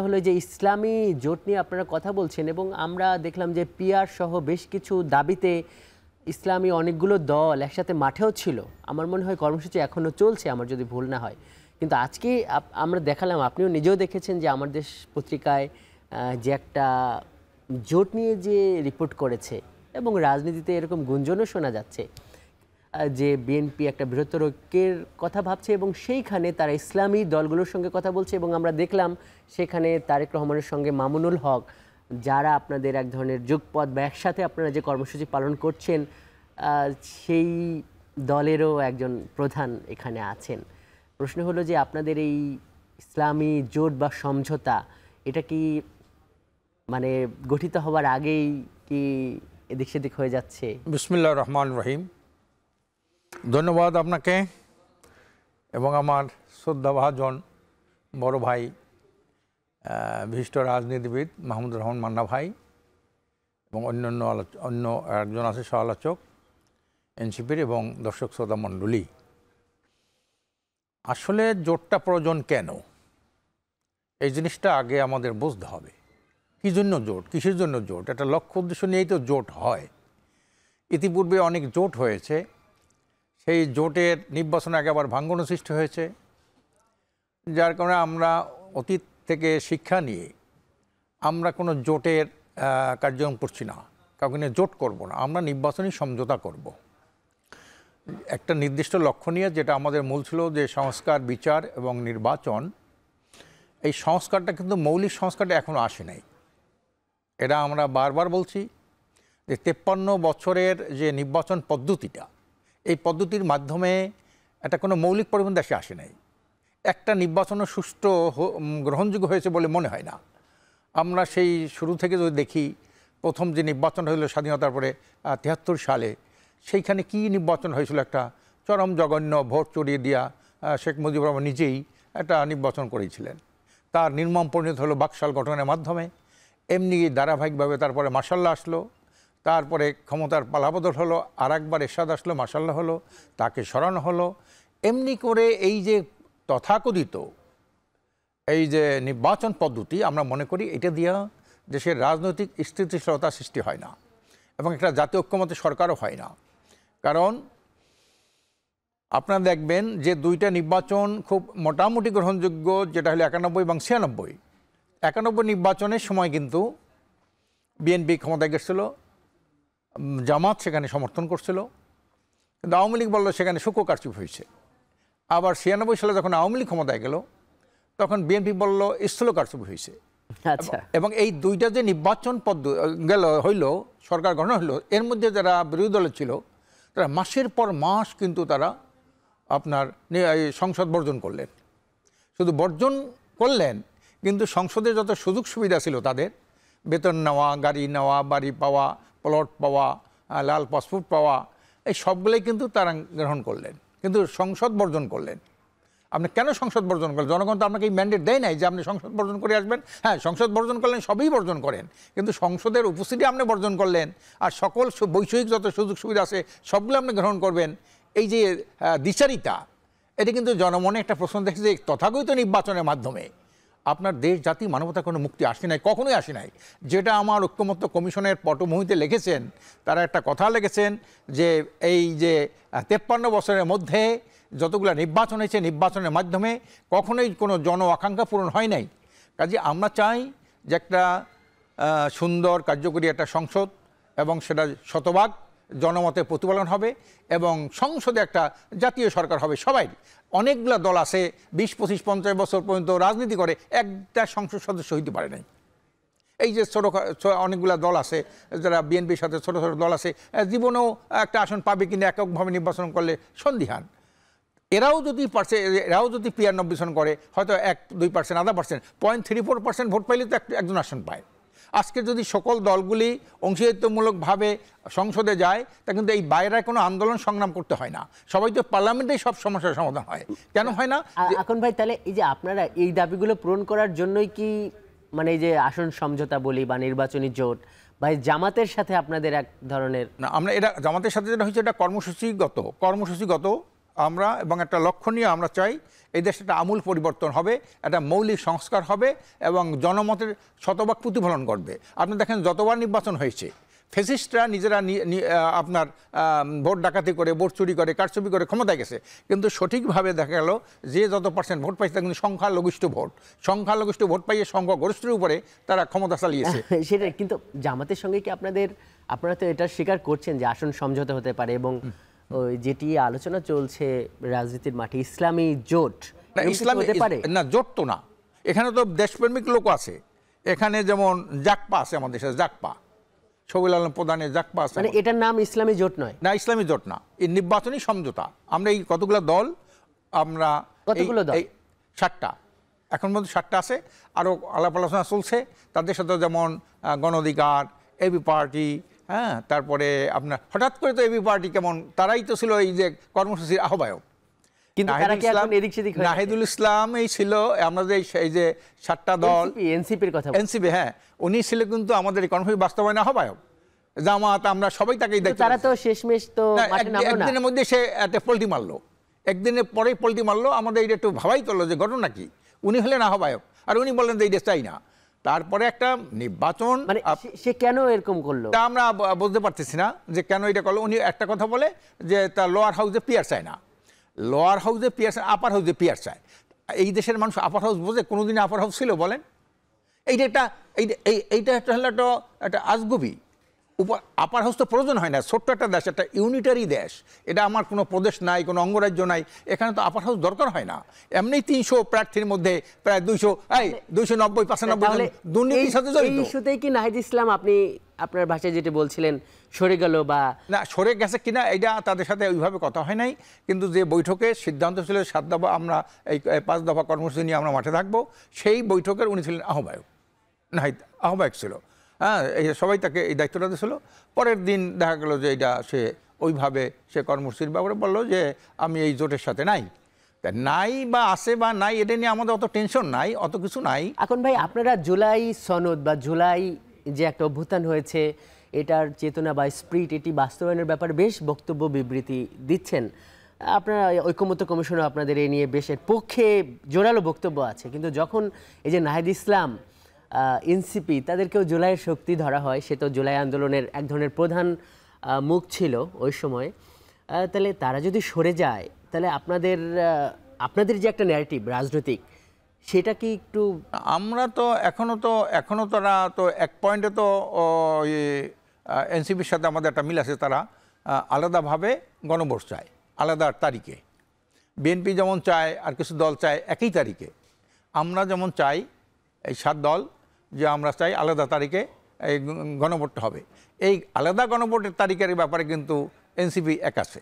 হলো যে ইসলামী জোট নিয়ে আপনারা কথা বলছেন এবং আমরা দেখলাম যে পিআর সহ বেশ কিছু দাবিতে ইসলামী অনেকগুলো দল একসাথে মাঠেও ছিল। আমার মনে হয় কর্মসূচি এখনও চলছে, আমার যদি ভুল না হয়। কিন্তু আজকে আমরা দেখালাম, আপনিও নিজেও দেখেছেন যে আমার দেশ পত্রিকায় যে একটা জোট নিয়ে যে রিপোর্ট করেছে এবং রাজনীতিতে এরকম গুঞ্জনও শোনা যাচ্ছে যে বিএনপি একটা বৃহত্তর ঐক্যের কথা ভাবছে এবং সেইখানে তারা ইসলামী দলগুলোর সঙ্গে কথা বলছে। এবং আমরা দেখলাম সেখানে তারেক রহমানের সঙ্গে মামুনুল হক, যারা আপনাদের এক ধরনের যুগপথ বা একসাথে আপনারা যে কর্মসূচি পালন করছেন সেই দলেরও একজন প্রধান এখানে আছেন। প্রশ্ন হলো যে আপনাদের এই ইসলামী জোট বা সমঝোতা এটা কি মানে গঠিত হওয়ার আগেই কি এদিক সেদিক হয়ে যাচ্ছে? বিসমিল্লাহির রহমানির রহিম। ধন্যবাদ আপনাকে এবং আমার শ্রদ্ধাভাজন বড় ভাই বিশিষ্ট রাজনীতিবিদ মাহমুদুর রহমান মান্না ভাই এবং অন্য একজন আছে সহ আলোচক এনসিপির এবং দর্শক শ্রোতা মণ্ডলী। আসলে জোটটা প্রয়োজন কেন, এই জিনিসটা আগে আমাদের বুঝতে হবে। কী জন্য জোট, কিসের জন্য জোট? একটা লক্ষ্য উদ্দেশ্য নিয়েই তো জোট হয়। ইতিপূর্বে অনেক জোট হয়েছে, সেই জোটের নির্বাচনে একেবারে ভাঙ্গন সৃষ্টি হয়েছে, যার কারণে আমরা অতীত থেকে শিক্ষা নিয়ে আমরা কোনো জোটের কার্যক্রম করছি না, কাউকে নিয়ে জোট করব না, আমরা নির্বাচনী সমঝোতা করব একটা নির্দিষ্ট লক্ষ্য নিয়ে, যেটা আমাদের মূল ছিল যে সংস্কার, বিচার এবং নির্বাচন। এই সংস্কারটা কিন্তু মৌলিক সংস্কারটা এখনও আসে নাই। এটা আমরা বারবার বলছি যে 53 বছরের যে নির্বাচন পদ্ধতিটা, এই পদ্ধতির মাধ্যমে এটা কোনো মৌলিক পরিবর্তন দেশে আসে নাই। একটা নির্বাচনও সুষ্ঠু গ্রহণযোগ্য হয়েছে বলে মনে হয় না। আমরা সেই শুরু থেকে যদি দেখি, প্রথম যে নির্বাচন হলো স্বাধীনতার পরে 73 সালে, সেইখানে কি নির্বাচন হয়েছিল? একটা চরম জঘন্য ভোট চড়িয়ে দিয়া শেখ মুজিবুর রহমান নিজেই একটা নির্বাচন করেছিলেন। তার নির্মম পরিণত হলো বাকশাল গঠনের মাধ্যমে। এমনি ধারাবাহিকভাবে তারপরে মার্শাল্লাহ আসলো, তারপরে ক্ষমতার পালাবদল হলো, আর একবার এরশাদ আসলো, মার্শাল্লাহ হলো, তাকে সরানো হলো। এমনি করে এই যে তথাকথিত এই যে নির্বাচন পদ্ধতি, আমরা মনে করি এটা দিয়া দেশের রাজনৈতিক স্থিতিশীলতা সৃষ্টি হয় না এবং একটা জাতীয় ঐক্যমত্যে সরকারও হয় না। কারণ আপনারা দেখবেন যে দুইটা নির্বাচন খুব মোটামুটি গ্রহণযোগ্য, যেটা হলো 91 এবং 96। 91 নির্বাচনের সময় কিন্তু বিএনপি ক্ষমতায় গেছিল, জামাত সেখানে সমর্থন করছিল, কিন্তু আওয়ামী লীগ বলল সেখানে সূক্ষ্ম কারচুপ হয়েছে। আবার 96 সালে যখন আওয়ামী লীগ ক্ষমতায় গেল, তখন বিএনপি বলল স্থূল কারচুপ হয়েছে। এবং এই দুইটা যে নির্বাচন হইল, সরকার গঠন হলো, এর মধ্যে যারা বিরোধী দলে ছিল তারা মাসের পর মাস কিন্তু তারা আপনার সংসদ বর্জন করলেন। শুধু বর্জন করলেন, কিন্তু সংসদে যত সুযোগ সুবিধা ছিল তাদের, বেতন নেওয়া, গাড়ি নেওয়া, বাড়ি পাওয়া, প্লট পাওয়া, লাল পাসপোর্ট পাওয়া, এই সবগুলোই কিন্তু তারা গ্রহণ করলেন, কিন্তু সংসদ বর্জন করলেন। আপনি কেন সংসদ বর্জন করলেন? জনগণ তো আপনাকে এই ম্যান্ডেট দেয় নাই যে আপনি সংসদ বর্জন করে আসবেন। হ্যাঁ, সংসদ বর্জন করলেন, সবই বর্জন করেন, কিন্তু সংসদের উপস্থিতি আপনি বর্জন করলেন, আর সকল বৈষয়িক যত সুযোগ সুবিধা আছে সবগুলো আপনি গ্রহণ করবেন। এই যে দ্বিচারিতা, এটা কিন্তু জনমনে একটা প্রশ্ন দেখছে যে তথাকথিত নির্বাচনের মাধ্যমে আপনার দেশ, জাতি, মানবতার কোনো মুক্তি আসে নাই, কখনোই আসে নাই। যেটা আমার ঐক্যমত্য কমিশনের পটভূমিতে লিখেছেন, তারা একটা কথা লিখেছেন যে এই যে 53 বছরের মধ্যে যতগুলো নির্বাচন হয়েছে, নির্বাচনের মাধ্যমে কখনোই কোনো জন আকাঙ্ক্ষা পূরণ হয় নাই। কাজে আমরা চাই যে একটা সুন্দর কার্যকরী একটা সংসদ, এবং সেটা শতভাগ জনমতে প্রতিপালন হবে, এবং সংসদে একটা জাতীয় সরকার হবে। সবাই, অনেকগুলো দল আছে 20, 25, 50 বছর পর্যন্ত রাজনীতি করে, একটা সংসদ সদস্য হইতে পারে নাই। এই যে অনেকগুলো দল আছে যারা বিএনপির সাথে ছোটো ছোটো দল আছে, জীবনেও একটা আসন পাবে কিনা এককভাবে নির্বাচন করলে সন্দিহান। এরাও যদি পিআর নির্বাচন করে, হয়তো 1-2%, 0.5%, 0.34% ভোট পাইলে তো একজন আসন পায়। আজকে যদি সকল দলগুলি অংশীদারিত্বমূলকভাবে সংসদে যায়, তা কিন্তু এই বাইরে কোনো আন্দোলন সংগ্রাম করতে হয় না, সবাই তো পার্লামেন্টেই সব সমস্যার সমাধান হয়। কেন হয় না? এখন ভাই, তাহলে এই যে আপনারা এই দাবিগুলো পূরণ করার জন্যই কি মানে এই যে আসন সমঝোতা বলি বা নির্বাচনী জোট, ভাই জামাতের সাথে আপনাদের এক ধরনের? না, আমরা এটা জামাতের সাথে যেটা হয়েছে, এটা কর্মসূচিগত আমরা এবং একটা লক্ষ্য নিয়ে আমরা চাই এই দেশে একটা আমূল পরিবর্তন হবে, একটা মৌলিক সংস্কার হবে এবং জনমতের শতভাগ প্রতিফলন করবে। আপনি দেখেন যতবার নির্বাচন হয়েছে ফেসিস্টরা নিজেরা আপনার ভোট ডাকাতি করে, ভোট চুরি করে, কারচুপি করে ক্ষমতায় গেছে, কিন্তু সঠিকভাবে দেখা গেল যে যত পার্সেন্ট ভোট পাইছে কিন্তু সংখ্যালঘিষ্ঠ ভোট পাইয়ে সংখ্যাগরিষ্ঠের উপরে তারা ক্ষমতা চালিয়েছে। সেটাই, কিন্তু জামাতের সঙ্গে কি আপনারা তো এটা স্বীকার করছেন যে আসন সমঝোতা হতে পারে, এবং ওই যেটি আলোচনা চলছে রাজনীতির মাঠে ইসলামী জোট হতে পারে? না, জোট তো না, এখানে তো দেশপ্রেমিক লোক আছে। এখানে যেমন জাকপা আছে, আমাদের দেশে জাকপা, শফিউল আলম প্রধানের জাকপা আছে। মানে এটার নাম ইসলামী জোট নয়? না, ইসলামী জোট না, এই নির্বাচনী সমঝোতা। আমরা এই কতগুলো দল, আমরা কতগুলো দল? 7টা, এখন পর্যন্ত 7টা আছে, আরও আলাপ আলোচনা চলছে তাদের সাথে, যেমন গণ অধিকার, এবি পার্টি, হ্যাঁ, তারপরে আপনার হঠাৎ করে তো এবি পার্টি কেমন, তারাই তো ছিল এই যে কর্মসূচির আহ্বায়ক। কিন্তু তারা কি এখন এদিক সেদিক হয়ে নাহিদুল ইসলাম এই ছিল আমাদের এই যে 7টা দল, এনসিপির কথা, এনসিপি, হ্যাঁ, উনি ছিল কিন্তু আমাদের এই কর্মসূচি বাস্তবায়ন আহ্বায়ক। জামাত আমরা সবাই তাকেই দেখি। তারা তো শেষমেশ তো মাঠে নামলো না। একদিনের মধ্যে সে একটা পোল্টি মারলো, একদিনের পরেই পোল্টি মারলো। আমাদের এটা একটু ভাবাই করলো যে ঘটনা কি, উনি হলেন আহ্বায়ক আর উনি বললেন যে এইটা চাই না। তারপরে একটা নির্বাচন, মানে সে কেন এরকম করলো তা আমরা বুঝতে পারতেছি না যে কেন এটা করলো। উনি একটা কথা বলে যে তার লোয়ার হাউসে পিয়ার চায় না, লোয়ার হাউসে পিয়ার চায়, আপার হাউসে পিয়ার চায়। এই দেশের মানুষ আপার হাউস বোঝে? কোনোদিন আপার হাউস ছিল বলেন? এইটা একটা হলো একটা আজগুবি। আপার হাউস তো প্রয়োজন হয় না, ছোট্ট একটা দেশ, একটা ইউনিটারি দেশ, এটা আমার কোনো প্রদেশ নাই, কোনো অঙ্গরাজ্য নাই, এখানে তো আপার হাউস দরকার হয় না। এমনি 300 প্রার্থীর মধ্যে প্রায় 290-95 দুর্নীতির সাথে জড়িত। এই ইস্যুতেই কি নাহিদ ইসলাম, আপনি আপনার ভাষায় যেটা বলছিলেন, সরে গেল বা না সরে গেছে কিনা এটা তাদের সাথে ওইভাবে কথা হয় নাই, কিন্তু যে বৈঠকে সিদ্ধান্ত ছিল 7 দফা, আমরা এই 5 দফা কর্মসূচি নিয়ে আমরা মাঠে থাকবো, সেই বৈঠকের উনি ছিলেন আহ্বায়ক, নাহিদ আহ্বায়ক ছিল। হ্যাঁ, এই সবাই তাকে এই দায়িত্বটা দিয়েছিল। পরের দিন দেখা গেল যে এটা সে ওইভাবে সে কর্মসূচির ব্যাপারে বললো যে আমি এই জোটের সাথে নাই। তা নাই বা আছে বা নাই এটা নিয়ে আমাদের অত টেনশন নাই, অত কিছু নাই। এখন ভাই, আপনারা জুলাই সনদ বা জুলাই যে একটা অভ্যুত্থান হয়েছে, এটার চেতনা বা স্পিরিট, এটি বাস্তবায়নের ব্যাপারে বেশ বক্তব্য বিবৃতি দিচ্ছেন। আপনারা ঐকমত্য কমিশনও আপনাদের এই নিয়ে বেশ এর পক্ষে জোরালো বক্তব্য আছে, কিন্তু যখন এই যে নাহিদ ইসলাম, এনসিপি, তাদেরকেও জুলাইয়ের শক্তি ধরা হয়, সে তো জুলাই আন্দোলনের এক ধরনের প্রধান মুখ ছিল ওই সময়, তাহলে তারা যদি সরে যায়, তাহলে আপনাদের যে একটা ন্যারেটিভ রাজনৈতিক, সেটা কি একটু, আমরা তো এখনো তারা তো এক পয়েন্টে তো এনসিপির সাথে আমাদের একটা মিল আছে, তারা আলাদাভাবে গণভোট চায়, আলাদা তারিখে। বিএনপি যেমন চায় আর কিছু দল চায় একই তারিখে, আমরা যেমন চাই এই 7 দল যে আমরা চাই আলাদা তারিখে এই গণভোটটা হবে। এই আলাদা গণভোটের তারিখের ব্যাপারে কিন্তু এনসিপি এক আছে।